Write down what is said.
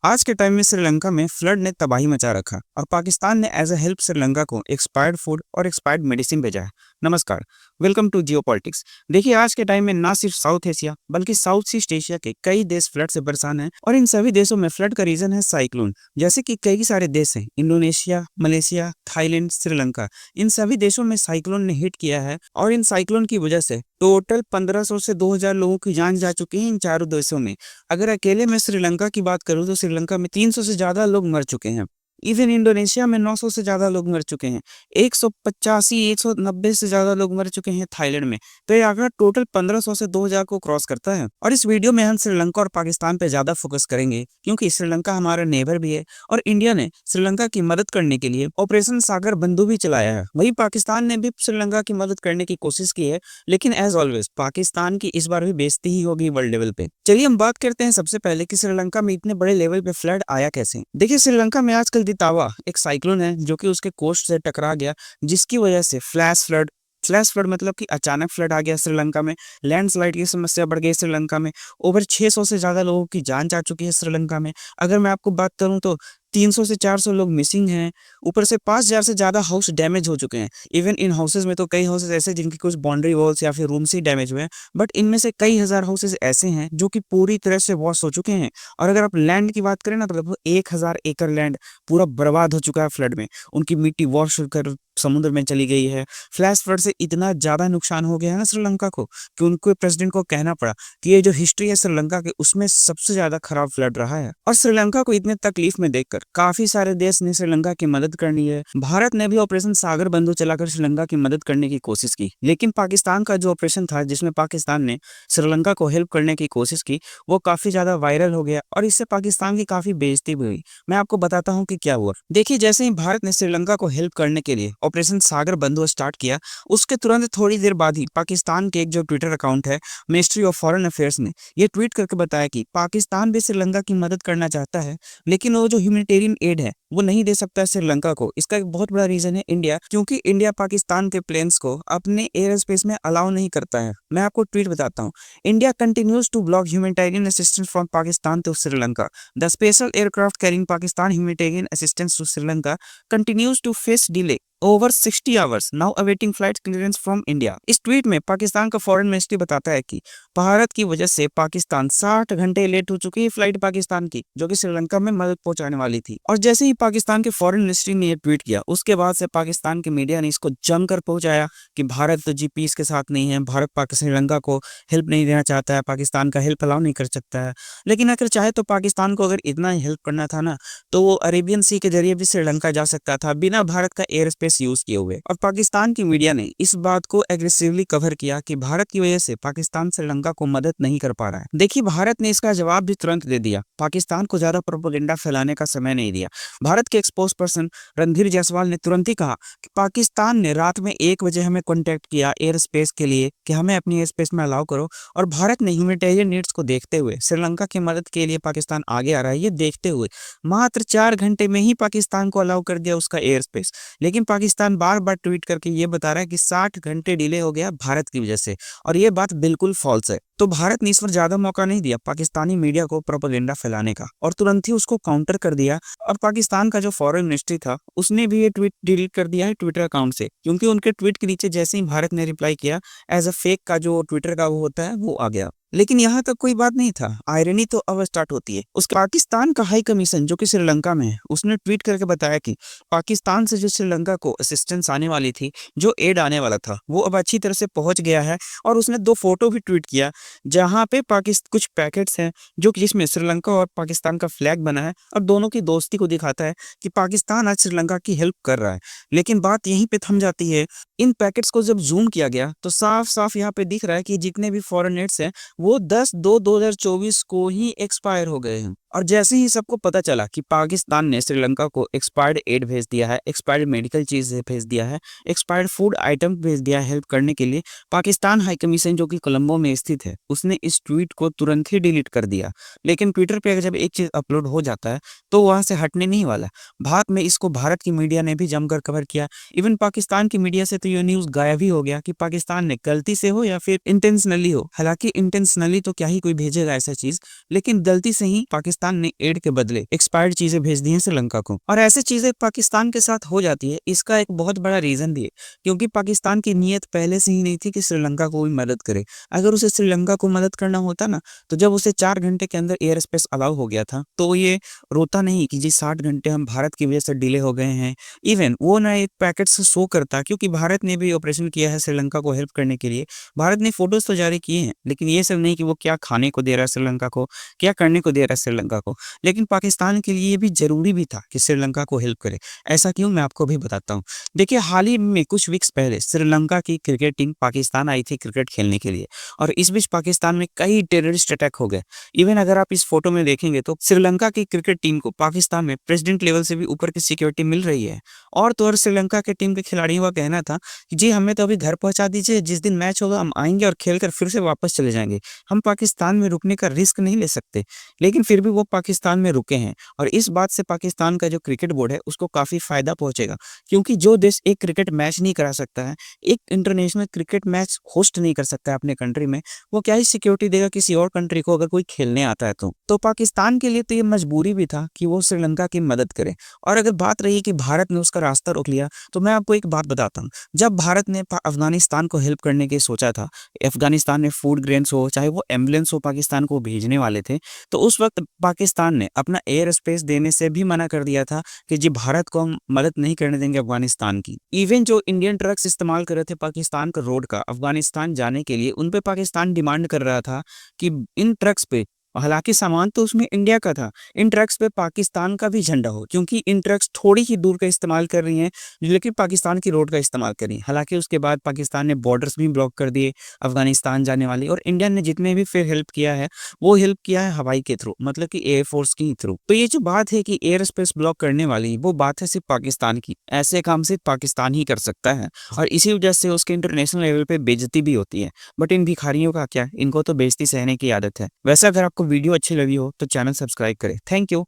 आज के टाइम में श्रीलंका में फ्लड ने तबाही मचा रखा और पाकिस्तान ने एज अ हेल्प श्रीलंका को एक्सपायर्ड फूड और एक्सपायर्ड मेडिसिन भेजा है। नमस्कार, वेलकम टू जियो पॉलिटिक्स। देखिए, आज के टाइम में ना सिर्फ साउथ एशिया बल्कि साउथ ईस्ट एशिया के कई देश फ्लड से परेशान हैं और इन सभी देशों में फ्लड का रीजन है साइक्लोन। जैसे कि कई सारे देश हैं, इंडोनेशिया, मलेशिया, थाईलैंड, श्रीलंका, इन सभी देशों में साइक्लोन ने हिट किया है और इन साइक्लोन की वजह से टोटल 1500 से 2000 लोगों की जान जा चुकी है इन चारों देशों में। अगर अकेले मैं श्रीलंका की बात करूं तो श्रीलंका में 300 से ज्यादा लोग मर चुके हैं। इवन इंडोनेशिया में 900 से ज्यादा लोग मर चुके हैं। 185 190 से ज्यादा लोग मर चुके हैं थाईलैंड में। तो ये आंकड़ा टोटल 1500 से 2000 को क्रॉस करता है। और इस वीडियो में हम श्रीलंका और पाकिस्तान पे ज्यादा फोकस करेंगे क्योंकि श्रीलंका हमारा नेबर भी है और इंडिया ने श्रीलंका की मदद करने के लिए ऑपरेशन सागर बंधु भी चलाया है। वही पाकिस्तान ने भी श्रीलंका की मदद करने की कोशिश की है, लेकिन एज ऑलवेज पाकिस्तान की इस बार भी बेइज्जती ही होगी वर्ल्ड लेवल पे। चलिए हम बात करते हैं सबसे पहले कि श्रीलंका में इतने बड़े लेवल पे फ्लड आया कैसे। देखिए, श्रीलंका में आजकल दितावा एक साइक्लोन है जो कि उसके कोस्ट से टकरा गया, जिसकी वजह से फ्लैश फ्लड मतलब कि अचानक फ्लड आ गया श्रीलंका में। लैंडस्लाइड की समस्या बढ़ गई श्रीलंका में। ओवर 600 से ज्यादा लोगों की जान जा चुकी है श्रीलंका में। अगर मैं आपको बात करूं तो 300 से 400 लोग मिसिंग हैं। ऊपर से 5000 से ज्यादा हाउस डैमेज हो चुके हैं। इवन इन हाउसेज में तो कई हाउसेज ऐसे जिनकी कुछ बाउंड्री वॉल्स या फिर रूम्स ही डैमेज हुए हैं, बट इनमें से कई हजार हाउसेज ऐसे हैं जो कि पूरी तरह से वॉश हो चुके हैं। और अगर आप लैंड की बात करें ना तो लगभग 1000 एकड़ लैंड पूरा बर्बाद हो चुका है फ्लड में। उनकी मिट्टी वॉश होकर समुद्र में चली गई है। फ्लैश फ्लड से इतना ज्यादा नुकसान हो गया है ना श्रीलंका को कि उनको प्रेसिडेंट को कहना पड़ा कि ये जो हिस्ट्री है श्रीलंका की उसमें सबसे ज्यादा खराब फ्लड रहा है। और श्रीलंका को इतने तकलीफ में देखकर काफी सारे देश ने श्रीलंका की मदद करनी है। भारत ने भी ऑपरेशन सागर बंधु चलाकर श्रीलंका की मदद करने की कोशिश की, लेकिन पाकिस्तान का जो ऑपरेशन था जिसमें पाकिस्तान ने श्रीलंका को हेल्प करने की कोशिश की वो काफी ज्यादा वायरल हो गया और इससे पाकिस्तान की काफी बेइज्जती भी हुई। मैं आपको बताता हूँ कि क्या हुआ। देखिए, जैसे ही भारत ने श्रीलंका को हेल्प करने के लिए ऑपरेशन सागर बंधु स्टार्ट किया, उसके तुरंत थोड़ी देर बाद ही पाकिस्तान के एक जो ट्विटर अकाउंट है मिनिस्ट्री ऑफ फॉरेन अफेयर्स ने ये ट्वीट करके बताया कि पाकिस्तान भी श्रीलंका की मदद करना चाहता है, लेकिन वो जो ह्यूमैनिटेरियन एड है वो नहीं दे सकता है श्रीलंका को। इसका एक बहुत बड़ा रीजन है इंडिया, क्योंकि इंडिया पाकिस्तान के प्लेन्स को अपने एयर स्पेस में अलाउ नहीं करता है। मैं आपको ट्वीट बताता हूँ। India continues to block humanitarian assistance from Pakistan to Sri Lanka. The special aircraft carrying Pakistan humanitarian assistance to Sri Lanka continues to face delay over 60 hours now awaiting flight clearance from India। इस tweet में पाकिस्तान का फॉरेन मिनिस्ट्री बताता है कि भारत की वजह से पाकिस्तान 60 घंटे लेट हो चुकी है फ्लाइट पाकिस्तान की, जो कि श्रीलंका में मदद पहुंचाने वाली थी। और जैसे ही पाकिस्तान के फॉरेन मिनिस्ट्री ने ये ट्वीट किया, उसके बाद से पाकिस्तान के मीडिया ने इसको जमकर पहुंचाया कि भारत तो जी पीस के साथ नहीं है, भारत पाकिस्तान श्रीलंका को हेल्प नहीं देना चाहता है, पाकिस्तान का हेल्प अलाउ नहीं कर सकता है। लेकिन अगर चाहे तो पाकिस्तान को अगर इतना ही हेल्प करना था ना तो वो अरेबियन सी के जरिए भी श्रीलंका जा सकता था बिना भारत का एयर स्पेस यूज किए हुए। और पाकिस्तान की मीडिया ने इस बात को एग्रेसिवली कवर किया कि भारत की वजह से पाकिस्तान श्रीलंका को मदद नहीं कर पा रहा है। देखिए, भारत ने इसका जवाब भी तुरंत दे दिया। पाकिस्तान को ज्यादा प्रोपेगेंडा फैलाने का समय नहीं दिया। भारत के एक्सपोज पर्सन रणधीर जायसवाल ने तुरंत ही कहा कि पाकिस्तान ने रात में 1 बजे हमें कॉन्टेक्ट किया एयर स्पेस के लिए कि हमें अपनी एयर स्पेस में अलाउ करो, और भारत ने ह्यूमैनिटेरियन नीड्स को देखते हुए श्रीलंका की मदद के लिए पाकिस्तान आगे आ रहा है ये देखते हुए मात्र 4 घंटे में ही पाकिस्तान को अलाउ कर दिया उसका एयर स्पेस। लेकिन पाकिस्तान बार बार ट्वीट करके ये बता रहा है कि 60 घंटे डिले हो गया भारत की वजह से, और ये बात बिल्कुल फॉल्स है। तो भारत ने इस पर ज्यादा मौका नहीं दिया पाकिस्तानी मीडिया को प्रोपेगेंडा फैलाने का और तुरंत ही उसको काउंटर कर दिया। और पाकिस्तान का जो फॉरेन मिनिस्ट्री था उसने भी ये ट्वीट डिलीट कर दिया है ट्विटर अकाउंट से, क्योंकि उनके ट्वीट के नीचे जैसे ही भारत ने रिप्लाई किया एज अ फेक का जो ट्विटर का वो होता है वो आ गया। लेकिन यहाँ तक कोई बात नहीं था, आयरनी तो अब स्टार्ट होती है। उसके पाकिस्तान का हाई कमीशन जो कि श्रीलंका में है उसने ट्वीट करके बताया कि पाकिस्तान से जो श्रीलंका को असिस्टेंस आने वाली थी, जो एड आने वाला था, वो अब अच्छी तरह से पहुंच गया है। और उसने 2 फोटो भी ट्वीट किया जहां पे पाकिस्तान कुछ पैकेट्स हैं जो कि जिसमें श्रीलंका और पाकिस्तान का फ्लैग बना है और दोनों की दोस्ती को दिखाता है कि पाकिस्तान आज श्रीलंका की हेल्प कर रहा है। लेकिन बात यहीं पे थम जाती है। इन पैकेट्स को जब जूम किया गया तो साफ साफ यहाँ पे दिख रहा है कि जितने भी फॉरेन एड्स हैं वो 10/2/2024 को ही एक्सपायर हो गए हैं। और जैसे ही सबको पता चला कि पाकिस्तान ने श्रीलंका को एक्सपायर्ड एड भेज दिया है, एक्सपायर्ड मेडिकल चीज भेज दिया है, एक्सपायर्ड फूड आइटम भेज दिया है हेल्प करने के लिए, पाकिस्तान हाई कमीशन जो कि कोलंबो में स्थित है उसने इस ट्वीट को तुरंत ही डिलीट कर दिया। लेकिन ट्विटर पे जब एक चीज अपलोड हो जाता है तो वहां से हटने नहीं वाला। बाद में इसको भारत की मीडिया ने भी जमकर कवर किया। इवन पाकिस्तान की मीडिया से तो ये न्यूज गायब ही हो गया कि पाकिस्तान ने गलती से हो या फिर इंटेंशनली हो। हालांकि इंटेंशनली तो क्या ही कोई भेजेगा ऐसा चीज, लेकिन गलती से ही पाकिस्तान पाकिस्तान ने एड के बदले एक्सपायर्ड चीजें भेज दी हैं श्रीलंका को। और ऐसी चीजें पाकिस्तान के साथ हो जाती है, इसका एक बहुत बड़ा रीजन भी है, क्योंकि पाकिस्तान की नीयत पहले से ही नहीं थी कि श्रीलंका को भी मदद करे। अगर उसे श्रीलंका को मदद करना होता ना, तो जब उसे 4 घंटे के अंदर एयर स्पेस अलाउ हो गया था, तो ये रोता नहीं कि जी 60 घंटे हम भारत की वजह से डिले हो गए हैं। इवन वो ना एक पैकेट से शो करता, क्योंकि भारत ने भी ऑपरेशन किया है श्रीलंका को हेल्प करने के लिए। भारत ने फोटोज तो जारी किए हैं, लेकिन ये सब नहीं कि वो क्या खाने को दे रहा है श्रीलंका को, क्या करने को दे रहा है श्रीलंका को। लेकिन पाकिस्तान के लिए ये भी जरूरी भी था कि श्रीलंका को हेल्प करे। ऐसा क्यों, मैं आपको भी बताता हूँ। देखिए, हाल ही में कुछ वीक्स पहले श्रीलंका की क्रिकेट टीम पाकिस्तान आई थी क्रिकेट खेलने के लिए, और इस बीच पाकिस्तान में कई टेररिस्ट अटैक हो गए। इवन अगर आप इस फोटो में देखेंगे तो श्रीलंका की क्रिकेट टीम को पाकिस्तान में प्रेसिडेंट लेवल से भी ऊपर की सिक्योरिटी मिल रही है। और तो और श्रीलंका के टीम के खिलाड़ियों का कहना था कि जी हमें तो अभी घर पहुंचा दीजिए, जिस दिन मैच होगा हम आएंगे और खेलकर फिर से वापस चले जाएंगे, हम पाकिस्तान में रुकने का रिस्क नहीं ले सकते। लेकिन फिर भी वो पाकिस्तान में रुके हैं, और इस बात से पाकिस्तान का जो क्रिकेट बोर्ड है उसको काफी फायदा पहुंचेगा, क्योंकि जो देश एक क्रिकेट मैच नहीं करा सकता है, एक इंटरनेशनल क्रिकेट मैच होस्ट नहीं कर सकता है अपने कंट्री में, वो क्या ही सिक्योरिटी देगा किसी और कंट्री को अगर कोई खेलने आता है तो पाकिस्तान के लिए तो ये मजबूरी भी था कि वो श्रीलंका की मदद करे। और अगर बात रही कि भारत ने उसका रास्ता रोक लिया, तो मैं आपको एक बात बताता हूँ। जब भारत ने अफगानिस्तान को हेल्प करने की सोचा था, अफगानिस्तान में फूड ग्रेन्स हो चाहे वो एम्बुलेंस हो पाकिस्तान को भेजने वाले थे, तो उस वक्त पाकिस्तान ने अपना एयर स्पेस देने से भी मना कर दिया था कि जी भारत को हम मदद नहीं करने देंगे अफगानिस्तान की। इवन जो इंडियन ट्रक्स इस्तेमाल कर रहे थे पाकिस्तान का रोड का अफगानिस्तान जाने के लिए, उन पे पाकिस्तान डिमांड कर रहा था कि इन ट्रक्स पे, हालांकि सामान तो उसमें इंडिया का था, इन ट्रक्स पे पाकिस्तान का भी झंडा हो, क्योंकि इन ट्रक्स थोड़ी ही दूर का इस्तेमाल कर रही हैं, लेकिन पाकिस्तान की रोड का इस्तेमाल कर रही हैं। हालांकि उसके बाद पाकिस्तान ने बॉर्डर्स भी ब्लॉक कर दिए अफगानिस्तान जाने वाली, और इंडिया ने जितने भी फिर हेल्प किया है वो हेल्प किया है हवाई के थ्रू, मतलब कि एयरफोर्स के थ्रू। तो ये जो बात है कि एयर स्पेस ब्लॉक करने वाली, वो बात है सिर्फ पाकिस्तान की। ऐसे काम सिर्फ पाकिस्तान ही कर सकता है, और इसी वजह से उसके इंटरनेशनल लेवल पे बेइज्जती भी होती है। बट इन भिखारियों का क्या, इनको तो बेइज्जती सहने की आदत है। वैसे अगर आपको वीडियो अच्छी लगी हो तो चैनल सब्सक्राइब करें। Thank you.